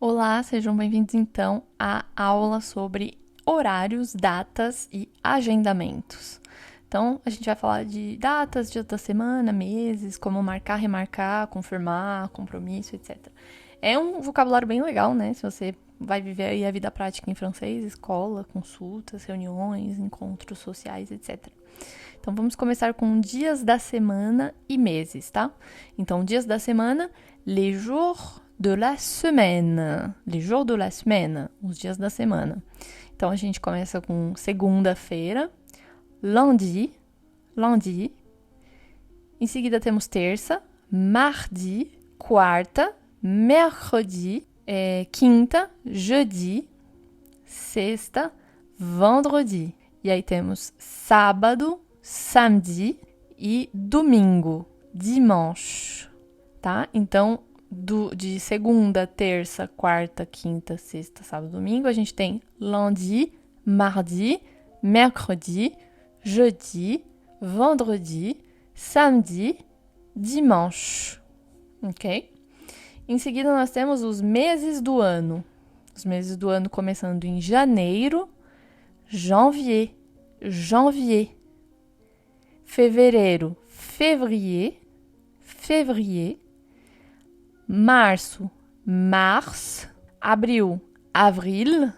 Olá, sejam bem-vindos então à aula sobre horários, datas e agendamentos. Então, a gente vai falar de datas, dias da semana, meses, como marcar, remarcar, confirmar, compromisso, etc. É um vocabulário bem legal, né? Se você vai viver aí a vida prática em francês, escola, consultas, reuniões, encontros sociais, etc. Então, vamos começar com dias da semana e meses, tá? Então, dias da semana, les jours de la semaine. Les jours de la semaine, os dias da semana. Então, a gente começa com segunda-feira, lundi, lundi. Em seguida, temos terça, mardi, quarta, mercredi, quinta, jeudi, sexta, vendredi. E aí temos sábado, samedi e domingo, dimanche, tá? Então, de segunda, terça, quarta, quinta, sexta, sábado, domingo, a gente tem lundi, mardi, mercredi, jeudi, vendredi, samedi, dimanche, ok? Em seguida, nós temos os meses do ano. Os meses do ano começando em janeiro, janvier, janvier. Fevereiro, février, février. Março, mars. Abril, avril.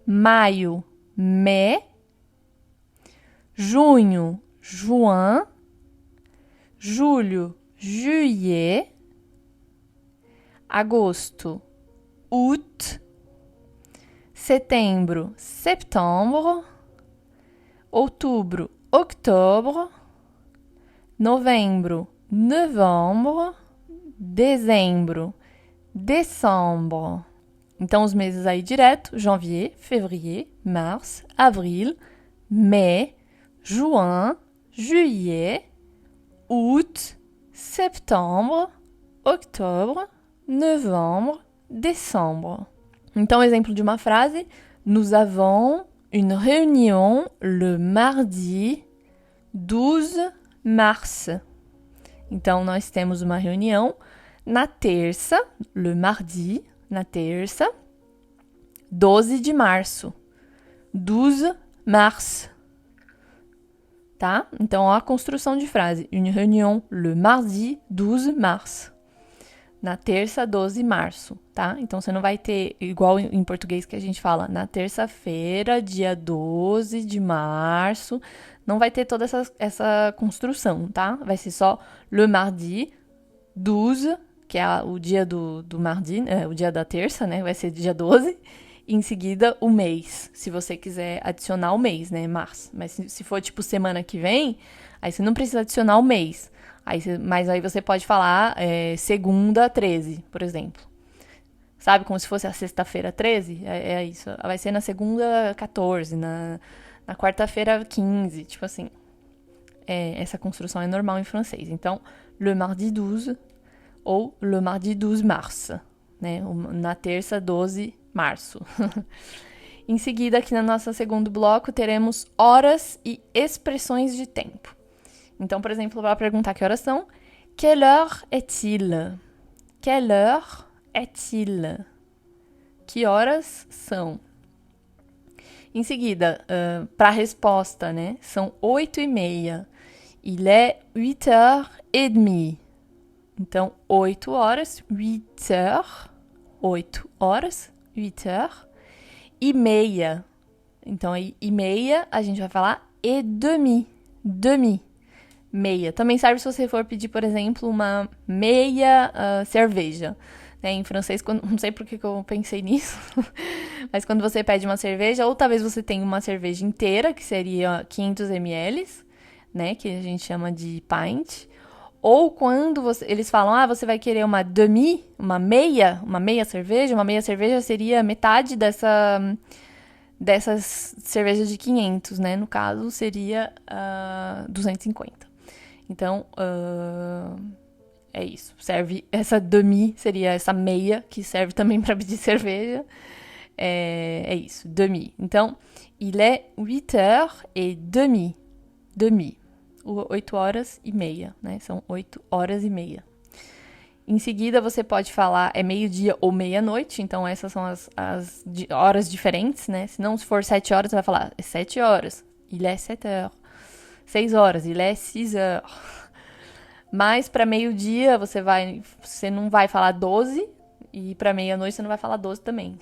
Maio, mai. Junho, juin. Julho, juillet. Agosto, août. Setembro, septembre. Outubro, octobre. Novembro, novembre. Dezembro, décembre. Então, os meses aí direto: janvier, février, mars, avril, mai, juin, juillet, août, septembre, octobre, novembre, décembre. Então, exemplo de uma frase: Nous avons une réunion le mardi 12 mars. Então, nós temos uma reunião na terça, le mardi, na terça, 12 de março. 12 mars. Tá? Então, ó, a construção de frase. Une réunion le mardi 12 mars. Na terça, 12 de março, tá? Então, você não vai ter, igual em português que a gente fala, na terça-feira, dia 12 de março. Não vai ter toda essa construção, tá? Vai ser só le mardi 12, que é o dia do mardi, o dia da terça, né? Vai ser dia 12. E em seguida, o mês, se você quiser adicionar o mês, né? Março. Mas se for, tipo, semana que vem, aí você não precisa adicionar o mês. Mas aí você pode falar segunda 13, por exemplo. Sabe? Como se fosse a sexta-feira 13? É isso. Vai ser na segunda 14, na quarta-feira 15, tipo assim. Essa construção é normal em francês. Então, le mardi 12 ou le mardi 12 mars, né? Na terça, 12 março. Em seguida, aqui no nosso segundo bloco, teremos horas e expressões de tempo. Então, por exemplo, para perguntar que horas são, quelle heure est-il? Quelle heure est-il? Que horas são? Em seguida, para a resposta, né? São 8h30. Il est 8h30. Então, 8 horas, 8h. 8 horas, 8h. E meia. Então, aí, e meia, a gente vai falar et demi. Demi. Meia. Também serve se você for pedir, por exemplo, uma meia cerveja. Em francês, não sei por que eu pensei nisso, mas quando você pede uma cerveja, ou talvez você tenha uma cerveja inteira, que seria 500 ml, né, que a gente chama de pint, ou quando eles falam, você vai querer uma demi, uma meia cerveja seria metade dessas cervejas de 500, né, no caso seria 250. Então, é isso. Serve essa demi, seria essa meia, que serve também para pedir cerveja. É isso, demi. Então, il est 8h30. Demi. 8 horas e meia, né? São 8 horas e meia. Em seguida, você pode falar é meio-dia ou meia-noite, então essas são as horas diferentes, né? Se for 7 horas, você vai falar é 7 horas. Il est 7 heures. 6 horas, il est 6 heures. Mas para meio-dia, você não vai falar 12, e para meia-noite você não vai falar 12 também.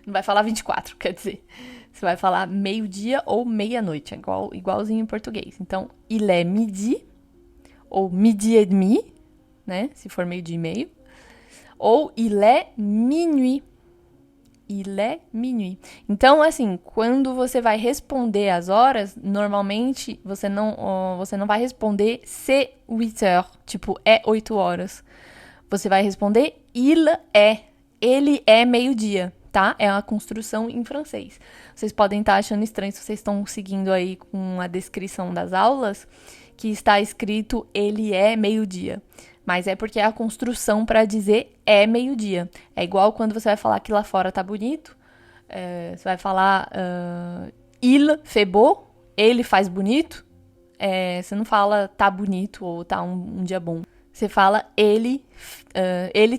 Não vai falar 24, quer dizer. Você vai falar meio-dia ou meia-noite, é igualzinho em português. Então, il est midi, ou midi et demi, né? Se for meio-dia e meio. Ou il est minuit. Il est minuit. Então, assim, quando você vai responder as horas, normalmente você não vai responder c'est 8 heures, tipo, é 8 horas. Você vai responder il est. Ele é meio-dia, tá? É uma construção em francês. Vocês podem estar achando estranho se vocês estão seguindo aí com a descrição das aulas, que está escrito ele é meio-dia. Mas é porque é a construção para dizer é meio-dia. É igual quando você vai falar que lá fora tá bonito. Você vai falar il fait beau, ele faz bonito. Você não fala tá bonito ou tá um dia bom. Você fala ele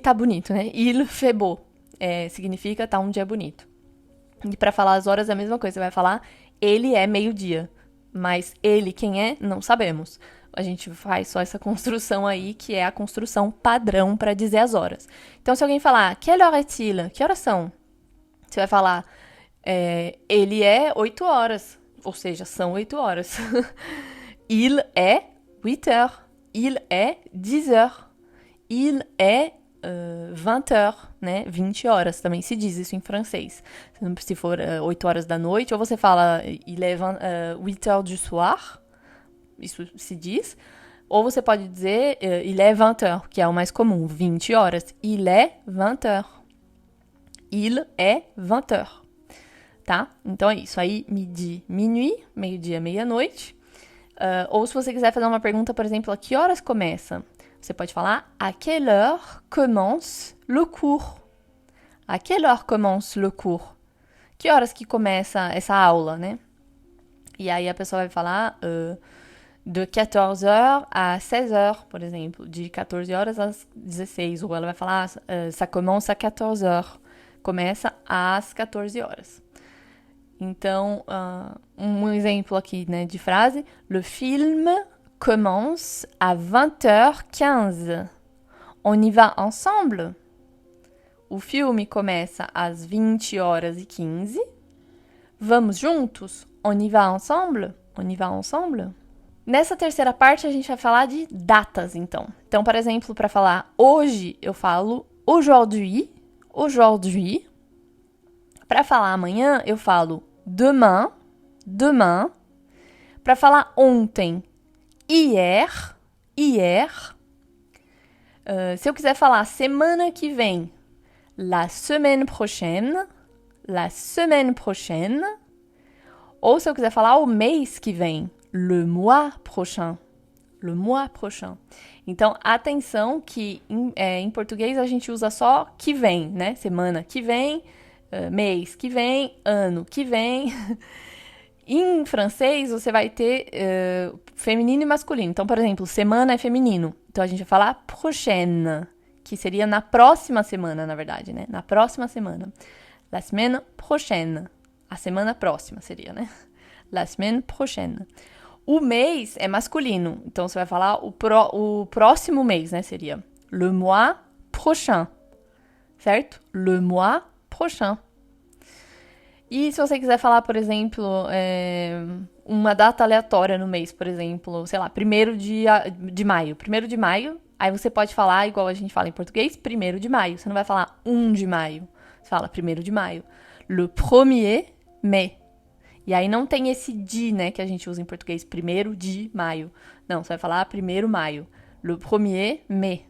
tá bonito, né? Il fait beau. Significa tá um dia bonito. E para falar as horas é a mesma coisa. Você vai falar ele é meio-dia. Mas ele, quem é, não sabemos. A gente faz só essa construção aí, que é a construção padrão para dizer as horas. Então, se alguém falar, quelle heure est-il? Que horas são? Você vai falar, ele é 8 horas. Ou seja, são 8 horas. Il est 8 heures. Il est 10 heures. Il est 20 heures, né? 20 horas. Também se diz isso em francês. Se for 8 horas da noite, ou você fala, il est 8 heures du soir. Isso se diz. Ou você pode dizer il est 20 heures, que é o mais comum, 20 horas. Il est 20 heures. Il est 20 heures. Tá? Então é isso. Aí, midi, minuit, meio-dia, meia-noite. Ou se você quiser fazer uma pergunta, por exemplo, a que horas começa? Você pode falar à quelle heure commence le cours? À quelle heure commence le cours? Que horas que começa essa aula, né? E aí a pessoa vai falar de 14 heures à 16 heures, por exemplo. De 14 horas às 16. Ou ela vai falar ça commence à 14 heures. Começa às 14 horas. Então, um exemplo aqui, né, de frase. Le film commence à 20h15. On y va ensemble? O filme começa às 20h15. Vamos juntos? On y va ensemble? On y va ensemble? Nessa terceira parte, a gente vai falar de datas, então. Então, por exemplo, para falar hoje, eu falo aujourd'hui. Aujourd'hui. Para falar amanhã, eu falo demain. Demain. Para falar ontem, hier. Hier. Se eu quiser falar semana que vem, la semaine prochaine. La semaine prochaine. Ou se eu quiser falar o mês que vem, le mois prochain. Le mois prochain. Então, atenção que em português a gente usa só que vem, né? Semana que vem, mês que vem, ano que vem. Em francês, você vai ter feminino e masculino. Então, por exemplo, semana é feminino. Então, a gente vai falar prochaine, que seria na próxima semana, na verdade, né? Na próxima semana. La semaine prochaine. A semana próxima seria, né? La semaine prochaine. O mês é masculino. Então, você vai falar o próximo mês, né? Seria le mois prochain. Certo? Le mois prochain. E se você quiser falar, por exemplo, uma data aleatória no mês, por exemplo, sei lá, 1º de maio. 1º de maio, aí você pode falar, igual a gente fala em português, 1º de maio. Você não vai falar 1 de maio. Você fala 1º de maio. Le premier mai. E aí não tem esse de, né, que a gente usa em português, 1º de maio. Não, você vai falar 1º maio. Le premier mai.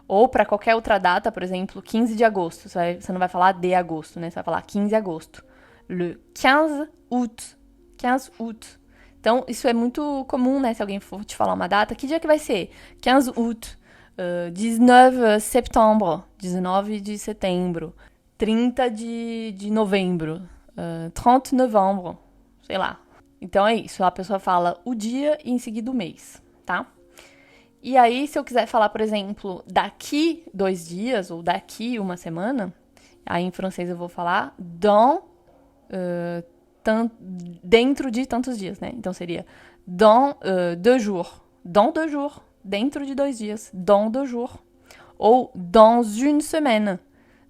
Ou para qualquer outra data, por exemplo, 15 de agosto. Você não vai falar de agosto, né? Você vai falar 15 de agosto. Le 15 août. 15 août. Então, isso é muito comum, né? Se alguém for te falar uma data, que dia que vai ser? 15 août. 19 septembre. 19 de setembro. 30 de novembro. 30 novembro. Sei lá. Então, é isso. A pessoa fala o dia e em seguida o mês, tá? E aí, se eu quiser falar, por exemplo, daqui 2 dias ou daqui uma semana, aí em francês eu vou falar uh, dentro de tantos dias, né? Então seria dans 2 jours. Dans 2 jours. Dentro de 2 dias. Dans 2 jours. Ou dans une semaine.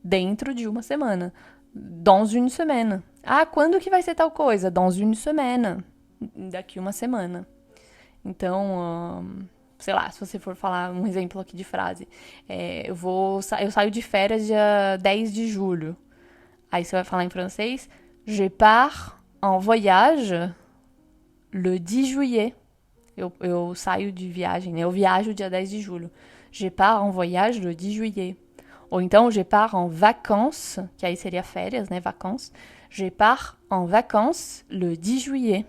Dentro de uma semana. Dans une semaine. Ah, quando que vai ser tal coisa? Dans une semaine. Daqui uma semana. Então, sei lá, se você for falar um exemplo aqui de frase. Eu saio de férias dia 10 de julho. Aí você vai falar em francês. Je pars en voyage le 10 juillet. Eu saio de viagem, né? Eu viajo dia 10 de julho. Je pars en voyage le 10 juillet. Ou então, je pars en vacances, que aí seria férias, né? Vacances. Je pars en vacances le 10 juillet.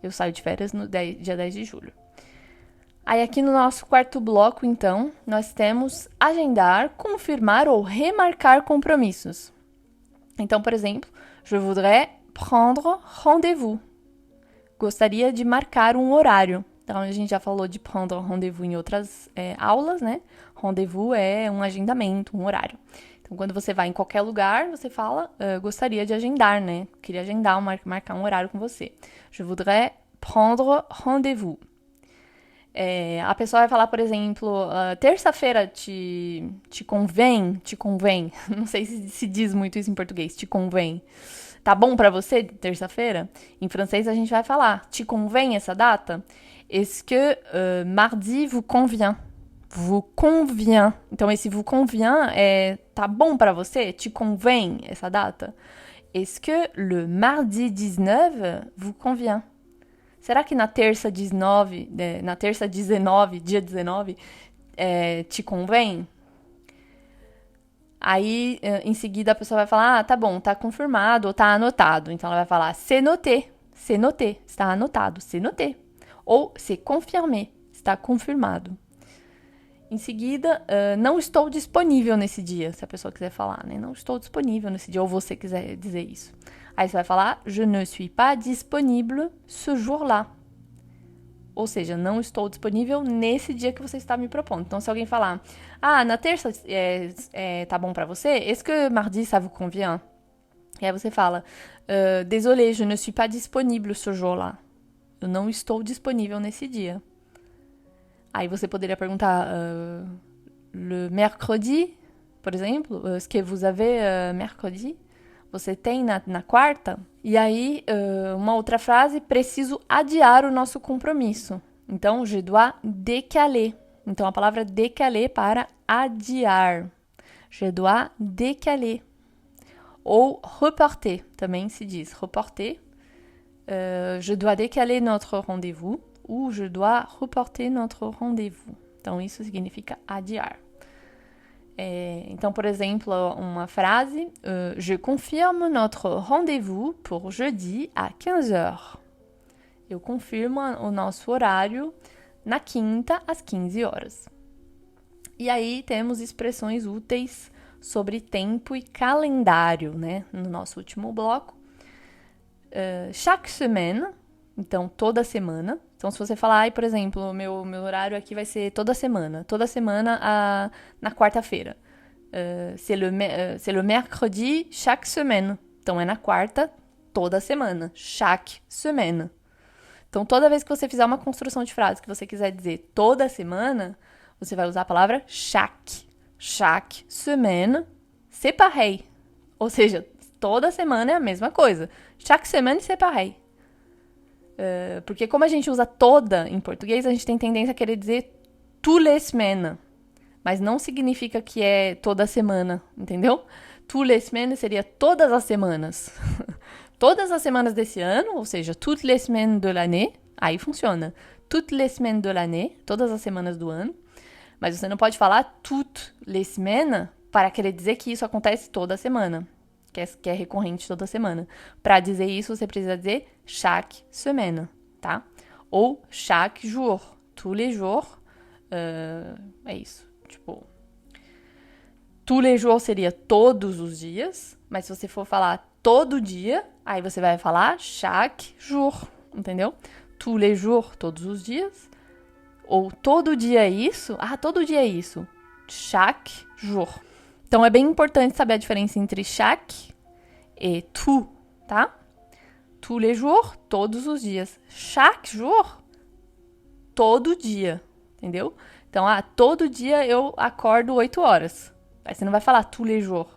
Eu saio de férias no dia 10 de julho. Aí aqui no nosso quarto bloco, então, nós temos agendar, confirmar ou remarcar compromissos. Então, por exemplo, je voudrais prendre rendez-vous. Gostaria de marcar um horário. Então, a gente já falou de prendre rendez-vous em outras aulas, né? Rendez-vous é um agendamento, um horário. Então, quando você vai em qualquer lugar, você fala, gostaria de agendar, né? Queria agendar, marcar um horário com você. Je voudrais prendre rendez-vous. A pessoa vai falar, por exemplo, terça-feira te convém? Te convém? Não sei se diz muito isso em português. Te convém? Tá bom pra você terça-feira? Em francês a gente vai falar, te convém essa data? Est-ce que mardi vous convient? Vous convient. Então, esse vous convient tá bom pra você? Te convém essa data? Est-ce que le mardi 19 vous convient? Será que na terça 19, dia 19, te convém? Aí, em seguida, a pessoa vai falar, tá bom, tá confirmado ou tá anotado. Então, ela vai falar, c'est noté, está anotado, c'est noté. Ou, c'est confirmé, está confirmado. Em seguida, não estou disponível nesse dia, se a pessoa quiser falar, né? Não estou disponível nesse dia, ou você quiser dizer isso. Aí você vai falar, je ne suis pas disponible ce jour-là. Ou seja, não estou disponível nesse dia que você está me propondo. Então, se alguém falar, na terça tá bom pra você? Est-ce que mardi ça vous convient? E aí você fala, désolé, je ne suis pas disponible ce jour-là. Eu não estou disponível nesse dia. Aí você poderia perguntar, le mercredi, por exemplo, est-ce que vous avez mercredi? Você tem na quarta? E aí, uma outra frase, preciso adiar o nosso compromisso. Então, je dois décaler. Então, a palavra décaler para adiar. Je dois décaler. Ou reporter, também se diz. Reporter. Je dois décaler notre rendez-vous. Ou je dois reporter notre rendez-vous. Então, isso significa adiar. Então, por exemplo, uma frase, je confirme notre rendez-vous pour jeudi à 15h. Eu confirmo o nosso horário na quinta às 15 horas. E aí temos expressões úteis sobre tempo e calendário, né? No nosso último bloco. Chaque semaine, então toda semana. Então, se você falar, por exemplo, meu horário aqui vai ser toda semana na quarta-feira. C'est le mercredi chaque semaine. Então, é na quarta, toda semana. Chaque semaine. Então, toda vez que você fizer uma construção de frase que você quiser dizer toda semana, você vai usar a palavra chaque. Chaque semaine, c'est pareil. Ou seja, toda semana é a mesma coisa. Chaque semaine, c'est pareil. Porque como a gente usa toda em português, a gente tem tendência a querer dizer tous les semaines. Mas não significa que é toda semana, entendeu? Tous les semaines seria todas as semanas. Todas as semanas desse ano, ou seja, toutes les semaines de l'année, aí funciona. Toutes les semaines de l'année, todas as semanas do ano. Mas você não pode falar toutes les semaines para querer dizer que isso acontece toda semana. Que é recorrente toda semana. Para dizer isso, você precisa dizer chaque semaine, tá? Ou chaque jour. Tous les jours. É isso. Tipo, tous les jours seria todos os dias. Mas se você for falar todo dia, aí você vai falar chaque jour. Entendeu? Tous les jours, todos os dias. Ou todo dia é isso? Ah, todo dia é isso. Chaque jour. Então é bem importante saber a diferença entre chaque e tout, tá? Tous les jours, todos os dias. Chaque jour, todo dia, entendeu? Então, todo dia eu acordo 8 horas. Aí você não vai falar tous les jours.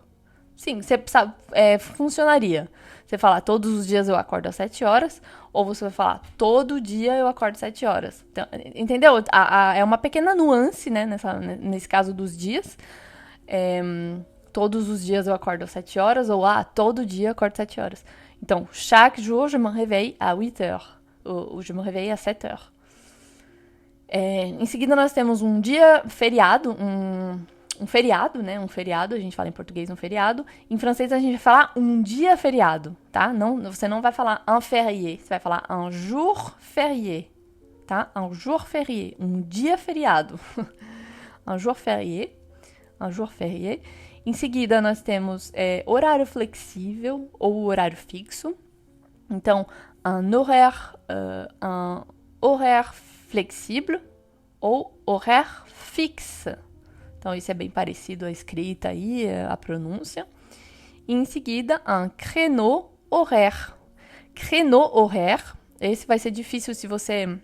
Sim, você sabe, funcionaria. Você falar todos os dias eu acordo às 7 horas, ou você vai falar todo dia eu acordo às 7 horas. Então, entendeu? É uma pequena nuance, né, nesse caso dos dias. Todos os dias eu acordo às 7 horas, ou todo dia eu acordo às 7 horas. Então, chaque jour je me réveille à 8 heures. Ou je me réveille à 7 heures. Em seguida, nós temos um dia feriado, um feriado, né? Um feriado, a gente fala em português um feriado. Em francês, a gente vai falar um dia feriado, tá? Não, você não vai falar un férié, você vai falar un jour férié, tá? Un jour férié, um dia feriado. Un jour férié, un jour férié. Em seguida, nós temos horário flexível ou horário fixo. Então, un horaire flexível ou horaire fixe. Então, isso é bem parecido à escrita aí, a pronúncia. E em seguida, un créneau horaire. Créneau horaire, esse vai ser difícil se você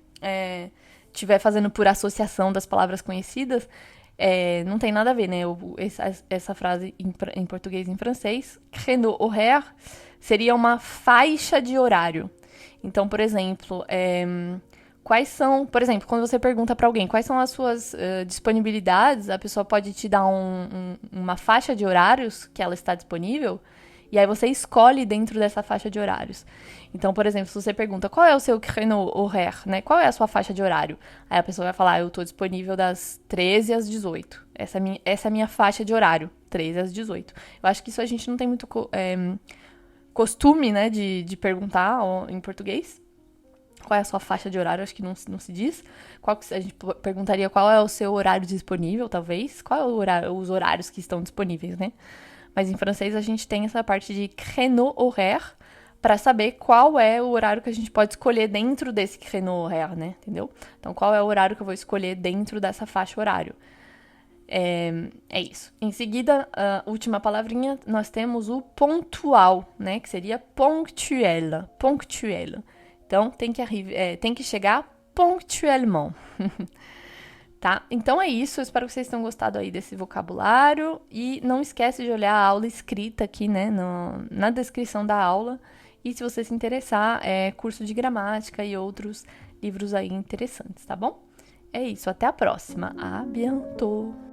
estiver fazendo por associação das palavras conhecidas. Não tem nada a ver, né? Essa frase em português e em francês. Créneau horaire seria uma faixa de horário. Então, por exemplo, quais são... Por exemplo, quando você pergunta para alguém quais são as suas disponibilidades, a pessoa pode te dar uma faixa de horários que ela está disponível, e aí você escolhe dentro dessa faixa de horários. Então, por exemplo, se você pergunta qual é o seu créneau horaire, né? Qual é a sua faixa de horário? Aí a pessoa vai falar, eu estou disponível das 13 às 18. Essa é a minha faixa de horário, 13 às 18. Eu acho que isso a gente não tem muito costume, né, de perguntar em português. Qual é a sua faixa de horário? Acho que não se diz. A gente perguntaria qual é o seu horário disponível, talvez. Qual é os horários que estão disponíveis, né? Mas em francês a gente tem essa parte de créneau horaire para saber qual é o horário que a gente pode escolher dentro desse créneau horaire, né? Entendeu? Então, qual é o horário que eu vou escolher dentro dessa faixa horário? É isso. Em seguida, a última palavrinha, nós temos o pontual, né? Que seria ponctuel. Ponctuel. Então, tem que chegar ponctuellement. Tá? Então é isso, eu espero que vocês tenham gostado aí desse vocabulário. E não esquece de olhar a aula escrita aqui, né? Na descrição da aula. E se você se interessar, curso de gramática e outros livros aí interessantes, tá bom? É isso, até a próxima. À bientôt!